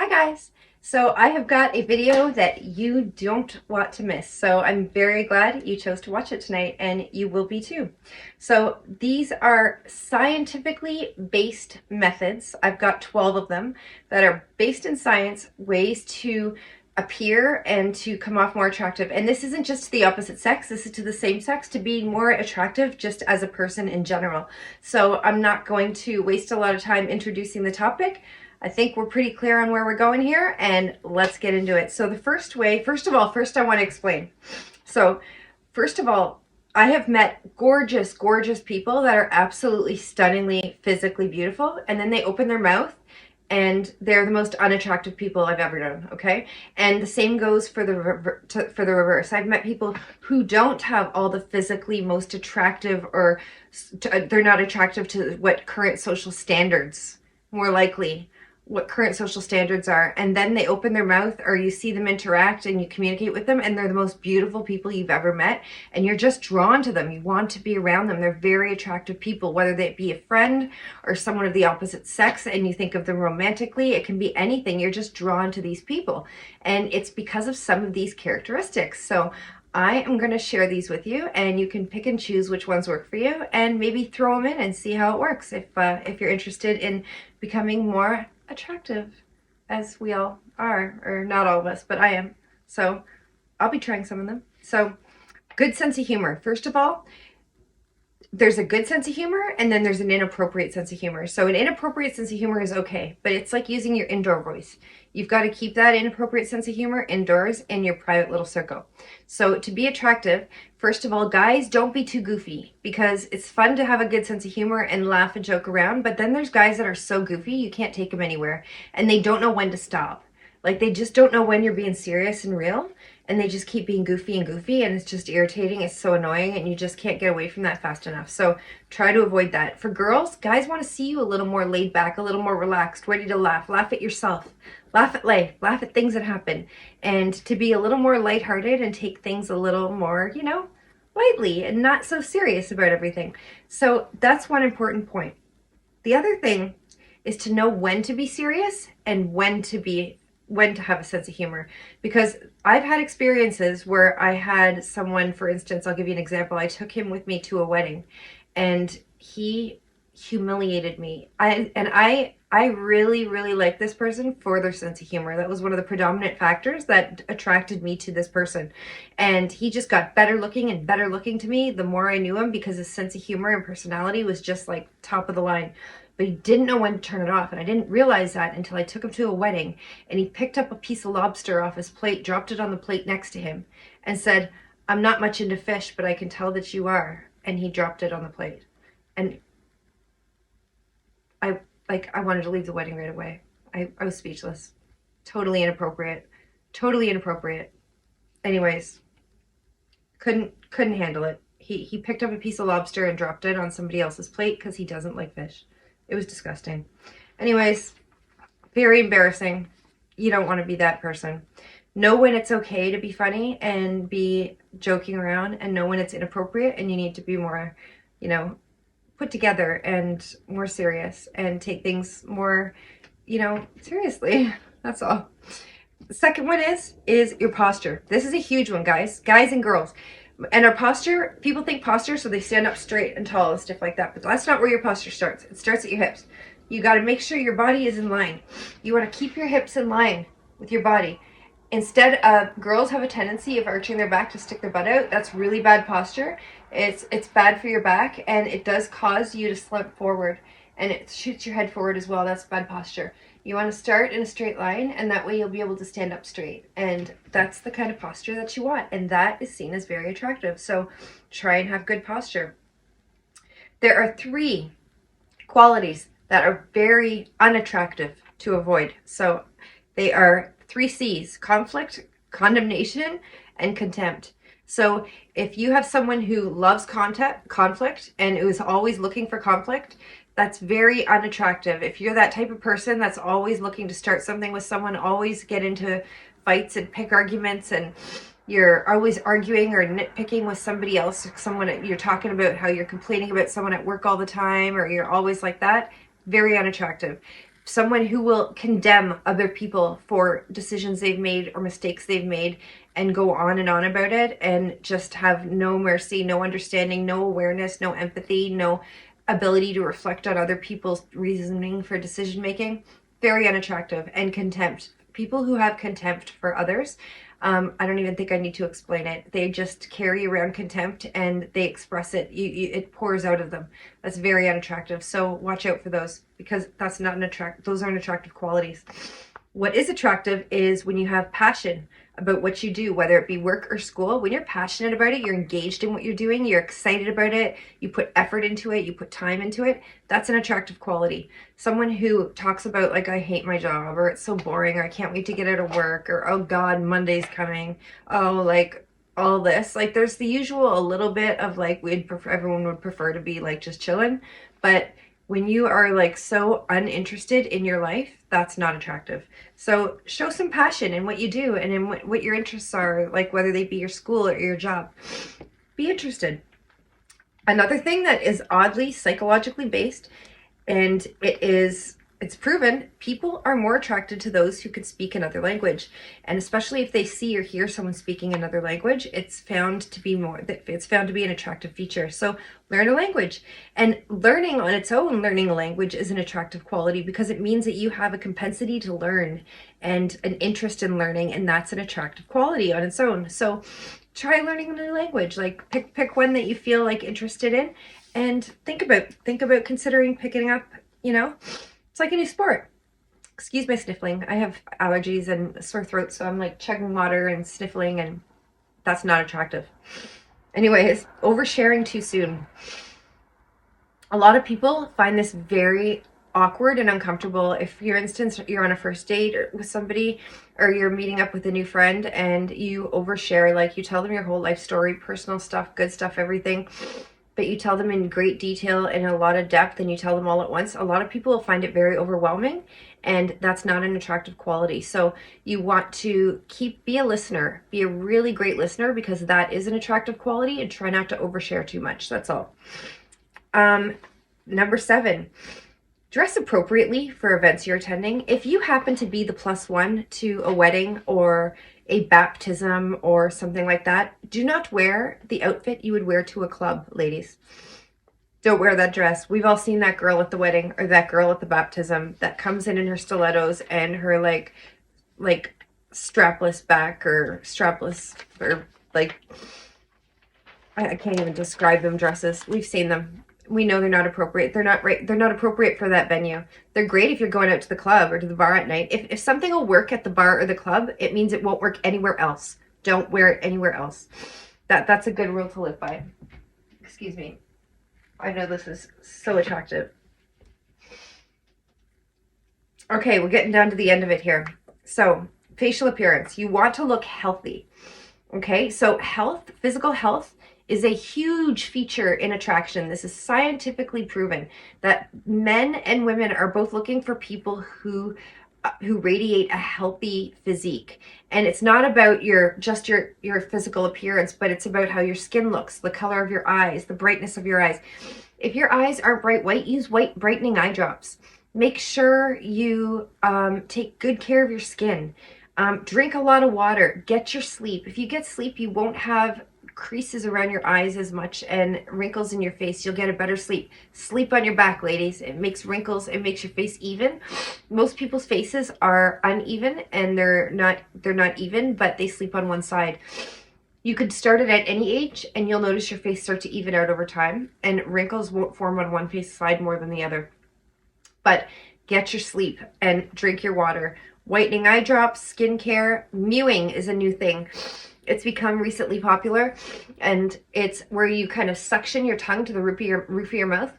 Hi guys! So I have got a video that you don't want to miss. So I'm very glad you chose to watch it tonight, and you will be too. So these are scientifically based methods. I've got 12 of them that are based in science, ways to appear and to come off more attractive. And this isn't just to the opposite sex, this is to the same sex, to be more attractive just as a person in general. So I'm not going to waste a lot of time introducing the topic. I think we're pretty clear on where we're going here, and let's get into it. So the first way, first I want to explain. So first of all, I have met gorgeous, gorgeous people that are absolutely stunningly physically beautiful, and then they open their mouth and they're the most unattractive people I've ever known, okay? And the same goes for the reverse. I've met people who don't have all the physically most attractive, or they're not attractive to what current social standards, more likely what current social standards are, and then they open their mouth, or you see them interact and you communicate with them, and they're the most beautiful people you've ever met, and you're just drawn to them. You want to be around them. They're very attractive people, whether they be a friend or someone of the opposite sex, and you think of them romantically. It can be anything. You're just drawn to these people, and it's because of some of these characteristics. So I am going to share these with you, and you can pick and choose which ones work for you, and maybe throw them in and see how it works if you're interested in becoming more attractive, as we all are, or not all of us, but I am. So I'll be trying some of them. So good sense of humor. First of all, there's a good sense of humor, and then there's an inappropriate sense of humor. So an inappropriate sense of humor is okay, but it's like using your indoor voice. You've got to keep that inappropriate sense of humor indoors in your private little circle. So to be attractive, first of all, guys, don't be too goofy, because it's fun to have a good sense of humor and laugh and joke around, but then there's guys that are so goofy you can't take them anywhere, and they don't know when to stop. Like, they just don't know when you're being serious and real, and they just keep being goofy and goofy, and it's just irritating. It's so annoying, and you just can't get away from that fast enough. So try to avoid that. For girls, guys want to see you a little more laid back, a little more relaxed, ready to laugh. Laugh at yourself. Laugh at life. Laugh at things that happen. And to be a little more lighthearted and take things a little more, lightly, and not so serious about everything. So that's one important point. The other thing is to know when to be serious and when to have a sense of humor, because I've had experiences where I had someone, for instance, I'll give you an example. I took him with me to a wedding, and he humiliated me. I really, really like this person for their sense of humor. That was one of the predominant factors that attracted me to this person. And he just got better looking and better looking to me the more I knew him, because his sense of humor and personality was just like top of the line. But he didn't know when to turn it off, and I didn't realize that until I took him to a wedding, and he picked up a piece of lobster off his plate, dropped it on the plate next to him, and said, "I'm not much into fish, but I can tell that you are." And he dropped it on the plate. And I wanted to leave the wedding right away. I was speechless. Totally inappropriate. Totally inappropriate. Anyways, couldn't handle it. He picked up a piece of lobster and dropped it on somebody else's plate because he doesn't like fish. It was disgusting. Anyways, very embarrassing. You don't want to be that person. Know when it's okay to be funny and be joking around, and know when it's inappropriate and you need to be more, put together and more serious and take things more, seriously. That's all. The second one is your posture. This is a huge one, guys and girls. And our posture, people think posture, so they stand up straight and tall and stuff like that. But that's not where your posture starts. It starts at your hips. You got to make sure your body is in line. You want to keep your hips in line with your body. Instead of, girls have a tendency of arching their back to stick their butt out. That's really bad posture. It's bad for your back, and it does cause you to slump forward, and it shoots your head forward as well. That's bad posture. You want to start in a straight line, and that way you'll be able to stand up straight. And that's the kind of posture that you want, and that is seen as very attractive. So try and have good posture. There are 3 qualities that are very unattractive to avoid. So they are 3 C's: conflict, condemnation, and contempt. So if you have someone who loves conflict and who is always looking for conflict, that's very unattractive. If you're that type of person that's always looking to start something with someone, always get into fights and pick arguments, and you're always arguing or nitpicking with somebody else, someone you're talking about how you're complaining about someone at work all the time, or you're always like that, very unattractive. someone who will condemn other people for decisions they've made or mistakes they've made and go on and on about it and just have no mercy, no understanding, no awareness, no empathy, no ability to reflect on other people's reasoning for decision making. Very unattractive. And contempt. People who have contempt for others, I don't even think I need to explain it. They just carry around contempt and they express it. It pours out of them. That's very unattractive. So watch out for those, because that's not those aren't attractive qualities. What is attractive is when you have passion about what you do, whether it be work or school. When you're passionate about it, you're engaged in what you're doing, you're excited about it, you put effort into it, you put time into it, that's an attractive quality. Someone who talks about, like, I hate my job, or it's so boring, or I can't wait to get out of work, or oh God, Monday's coming, oh, like, all this. Like, there's the usual, a little bit of, like, everyone would prefer to be, like, just chilling, but when you are, like, so uninterested in your life, that's not attractive. So show some passion in what you do and in what your interests are, like whether they be your school or your job. Be interested. Another thing that is oddly psychologically based, and it's proven, people are more attracted to those who could speak another language. And especially if they see or hear someone speaking another language, it's found to be an attractive feature. So learn a language. And learning on its own, learning a language is an attractive quality because it means that you have a propensity to learn and an interest in learning, and that's an attractive quality on its own. So try learning a new language. Like pick one that you feel like interested in and think about considering picking up, It's like a new sport. Excuse my sniffling. I have allergies and a sore throat, so I'm like chugging water and sniffling, and that's not attractive. Anyways, oversharing too soon. A lot of people find this very awkward and uncomfortable. If, for instance, you're on a first date with somebody, or you're meeting up with a new friend and you overshare, like you tell them your whole life story, personal stuff, good stuff, everything, but you tell them in great detail and a lot of depth, and you tell them all at once. A lot of people will find it very overwhelming, and that's not an attractive quality. So you want to be a listener, be a really great listener, because that is an attractive quality, and try not to overshare too much. That's all. Number 7, dress appropriately for events you're attending. If you happen to be the +1 to a wedding or a baptism or something like that, do not wear the outfit you would wear to a club, ladies. Don't wear that dress. We've all seen that girl at the wedding or that girl at the baptism that comes in her stilettos and her like strapless back, or strapless, or like, I can't even describe them dresses. We've seen them. We know they're not appropriate. They're not right. They're not appropriate for that venue. They're great if you're going out to the club or to the bar at night. If something will work at the bar or the club, it means it won't work anywhere else. Don't wear it anywhere else. That's a good rule to live by. Excuse me. I know this is so attractive. Okay, we're getting down to the end of it here. So, facial appearance. You want to look healthy. Okay, so physical health is a huge feature in attraction. This is scientifically proven that men and women are both looking for people who radiate a healthy physique. And it's not about your physical appearance, but it's about how your skin looks, the color of your eyes, the brightness of your eyes. If your eyes aren't bright white, use white brightening eye drops. Make sure you take good care of your skin. Drink a lot of water. Get your sleep. If you get sleep, you won't have creases around your eyes as much and wrinkles in your face. You'll get a better sleep. Sleep on your back, ladies. It makes wrinkles. It makes your face even. Most people's faces are uneven, and they're not even, but they sleep on one side. You could start it at any age, and you'll notice your face start to even out over time, and wrinkles won't form on one face side more than the other. But get your sleep and drink your water. Whitening eye drops, skincare. Mewing is a new thing. It's become recently popular, and it's where you kind of suction your tongue to the roof of your mouth.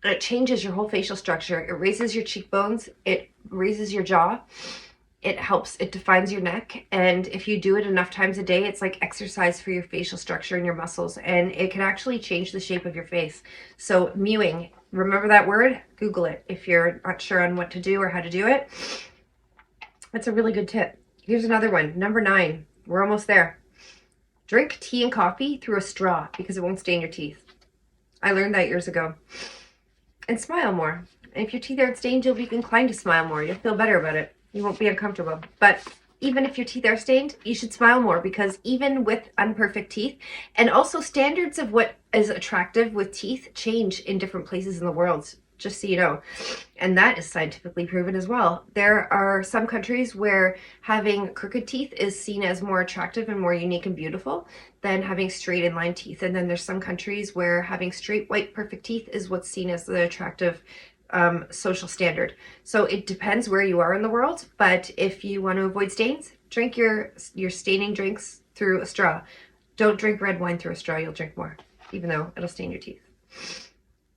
It changes your whole facial structure. It raises your cheekbones. It raises your jaw. It defines your neck. And if you do it enough times a day, it's like exercise for your facial structure and your muscles, and it can actually change the shape of your face. So mewing, remember that word? Google it if you're not sure on what to do or how to do it. That's a really good tip. Here's another one, number 9. We're almost there. Drink tea and coffee through a straw because it won't stain your teeth. I learned that years ago. And smile more. And if your teeth aren't stained, you'll be inclined to smile more. You'll feel better about it. You won't be uncomfortable. But even if your teeth are stained, you should smile more, because even with unperfect teeth, and also standards of what is attractive with teeth change in different places in the world, just so you know. And that is scientifically proven as well. There are some countries where having crooked teeth is seen as more attractive and more unique and beautiful than having straight inline teeth. And then there's some countries where having straight, white, perfect teeth is what's seen as the attractive social standard. So it depends where you are in the world, but if you want to avoid stains, drink your staining drinks through a straw. Don't drink red wine through a straw. You'll drink more, even though it'll stain your teeth.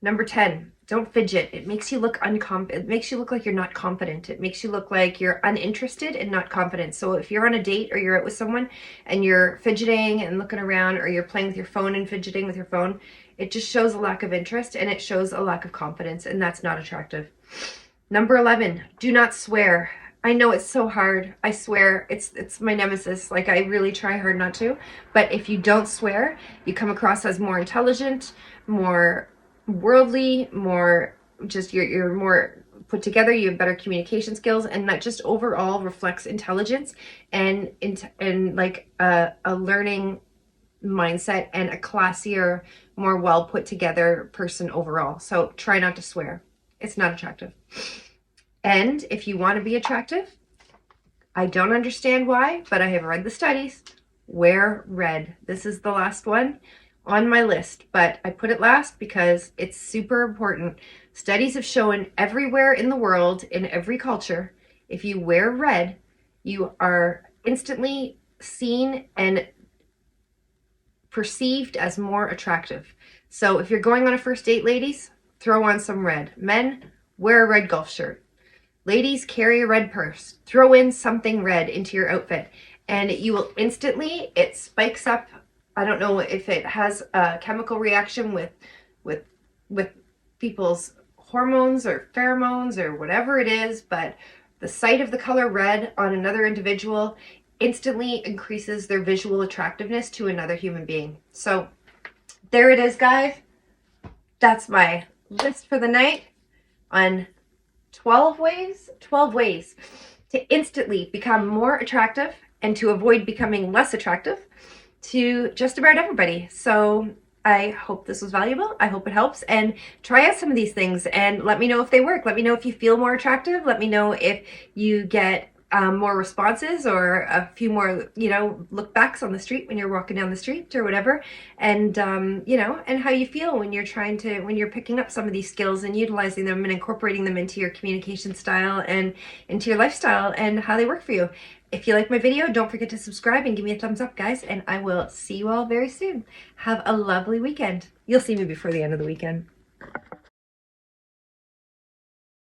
Number 10, don't fidget. It makes you look it makes you look like you're not confident. It makes you look like you're uninterested and not confident. So if you're on a date or you're out with someone and you're fidgeting and looking around, or you're playing with your phone and fidgeting with your phone, it just shows a lack of interest, and it shows a lack of confidence, and that's not attractive. Number 11, do not swear. I know it's so hard. I swear, it's my nemesis. Like, I really try hard not to. But if you don't swear, you come across as more intelligent, more worldly, more just you're more put together. You have better communication skills, and that just overall reflects intelligence and like a learning mindset and a classier, more well put together person overall. So try not to swear. It's not attractive. And if you want to be attractive, I don't understand why, but I have read the studies. Wear red. This is the last one on my list, but I put it last because it's super important. Studies have shown everywhere in the world, in every culture, if you wear red, you are instantly seen and perceived as more attractive. So if you're going on a first date, ladies, throw on some red. Men, wear a red golf shirt. Ladies, carry a red purse. Throw in something red into your outfit, and you will instantly, it spikes up. I don't know if it has a chemical reaction with people's hormones or pheromones or whatever it is, but the sight of the color red on another individual instantly increases their visual attractiveness to another human being. So there it is, guys. That's my list for the night on 12 ways to instantly become more attractive and to avoid becoming less attractive to just about everybody. So I hope this was valuable. I hope it helps, and try out some of these things and let me know if they work. Let me know if you feel more attractive. Let me know if you get more responses or a few more, look backs on the street when you're walking down the street or whatever. And, and how you feel when you're picking up some of these skills and utilizing them and incorporating them into your communication style and into your lifestyle, and how they work for you. If you like my video, don't forget to subscribe and give me a thumbs up, guys, and I will see you all very soon. Have a lovely weekend. You'll see me before the end of the weekend.